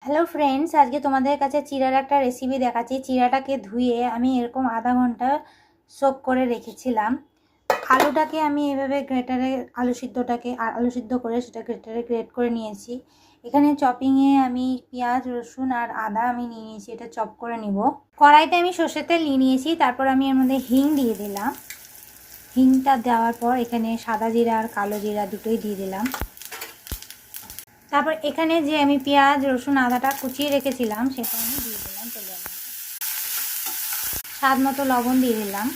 Hello friends, আজকে তোমাদের কাছে চিড়ার একটা রেসিপি দেখাচ্ছি। চিড়াটাকে ধুয়ে আমি এরকম আধা ঘন্টা সোক করে রেখেছিলাম। আলুটাকে আমি এভাবে গ্রেটারে আলু সিদ্ধ করে সেটা গ্রেটারে গ্রেট করে নিয়েছি। এখানে চপিংয়ে আমি পেঁয়াজ, রসুন আর আদা আমি নিয়ে নিয়েছি, এটা চপ করে নিব। কড়াইতে আমি সর্ষের তেল নিয়ে নিয়েছি, তারপর আমি এর মধ্যে হিং দিয়ে দিলাম। হিংটা দেওয়ার পর এখানে সাদা জিরা আর কালো জিরা দুটোই দিয়ে দিলাম। তারপর এখানে যে আমি পেঁয়াজ, রসুন, আদাটা কুচিয়ে রেখেছিলাম সেটা আমি দিয়ে দিলাম তেলের মধ্যে। স্বাদ মতো লবণ দিয়ে দিলাম।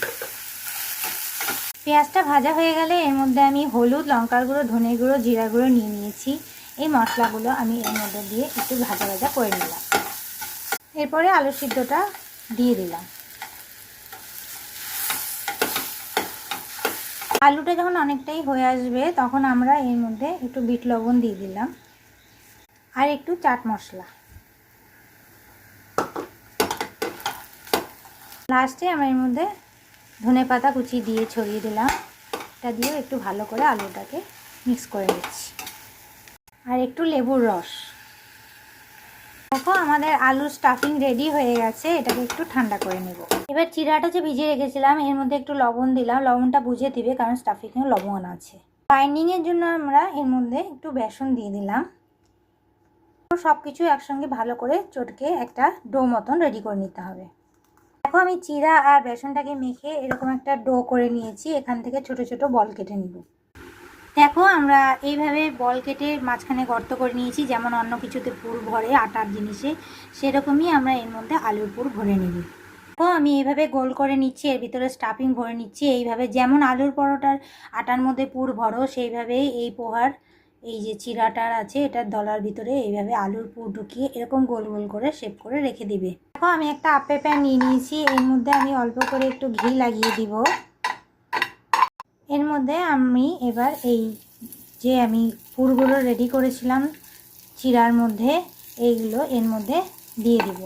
পেঁয়াজটা ভাজা হয়ে গেলে এর মধ্যে আমি হলুদ, লঙ্কার গুঁড়ো, ধনের গুঁড়ো, জিরা গুঁড়ো নিয়ে নিয়েছি। এই মশলাগুলো আমি এর মধ্যে দিয়ে একটু ভাজা ভাজা করে নিলাম। এরপরে আলু সিদ্ধটা দিয়ে দিলাম। আলুটা যখন অনেকটাই হয়ে আসবে তখন আমরা এর মধ্যে একটু বিট লবণ দিয়ে দিলাম আর একটু চাট মশলা। লাস্টে আমরা এর মধ্যে ধনেপাতা কুচি দিয়ে ছড়িয়ে দিলাম। এটা দিয়েও একটু ভালো করে আলুটাকে মিক্স করে নিচ্ছি আর একটু লেবুর রস। দেখো আমাদের আলুর স্টাফিং রেডি হয়ে গেছে, এটাকে একটু ঠান্ডা করে নেব। এবার চিড়াটা যে ভিজিয়ে রেখেছিলাম এর মধ্যে একটু লবণ দিলাম। লবণটা বুঝে দিবে কারণ স্টাফিংয়ে লবণ আছে। বাইন্ডিংয়ের জন্য আমরা এর মধ্যে একটু বেসন দিয়ে দিলাম। সব কিছু একসঙ্গে ভালো করে চটকে একটা ডো মতন রেডি করে নিতে হবে। দেখো আমি চিড়া আর বেসনটাকে মেখে এরকম একটা ডো করে নিয়েছি। এখান থেকে ছোট ছোট বল কেটে নিব। দেখো আমরা এইভাবে বল কেটে মাঝখানে গর্ত করে নিয়েছি, যেমন অন্য কিছুতে পুর ভরে আটার জিনিসে, সেরকমই আমরা এর মধ্যে আলুর পুর ভরে নিব। দেখো আমি এইভাবে গোল করে নিচ্ছি, এর ভিতরে স্টাফিং ভরে নিচ্ছি। এইভাবে যেমন আলুর পরোটার আটার মধ্যে পুর ভরো সেইভাবেই এই পোহার এই যে চিড়াটার আছে এটার দলার ভিতরে এইভাবে আলুর পুর ঢুকিয়ে এরকম গোল গোল করে শেপ করে রেখে দিবে। দেখো আমি একটা আপে প্যান নিয়ে নিয়েছি, এর মধ্যে আমি অল্প করে একটু ঘি লাগিয়ে দিব। এর মধ্যে আমি এবার এই যে আমি পুরগুলো রেডি করেছিলাম চিড়ার মধ্যে, এইগুলো এর মধ্যে দিয়ে দিব।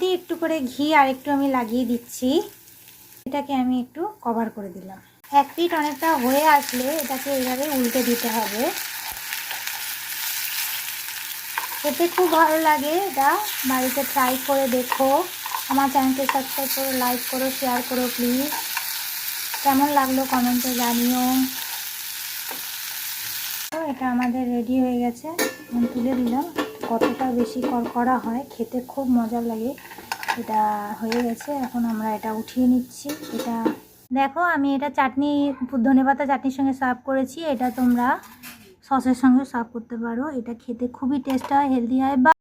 দিয়ে একটু করে ঘি আর একটু আমি লাগিয়ে দিচ্ছি। এটাকে আমি একটু কভার করে দিলাম। এক পিঠ অনেকটা হয়ে আসলে এটাকে এইভাবে উল্টে দিতে হবে। খেতে খুব ভালো লাগে, এটা বাড়িতে ট্রাই করে দেখো। আমার চ্যানেলকে সাবস্ক্রাইব করো, লাইক করো, শেয়ার করো প্লিজ। কেমন লাগলো কমেন্টে জানিও। তো এটা আমাদের রেডি হয়ে গেছে, তুলে দিলাম। কতটা বেশি করকরা হয়, খেতে খুব মজা লাগে। এটা হয়ে গেছে, এখন আমরা এটা উঠিয়ে নিচ্ছি। এটা দেখো আমি এটা চাটনি, ধনেপাতা চাটনির সঙ্গে সার্ভ করেছি। এটা তোমরা সসের সঙ্গে সার্ভ করতে পারো। এটা খেতে খুবই টেস্ট হয়, হেলদি হয়।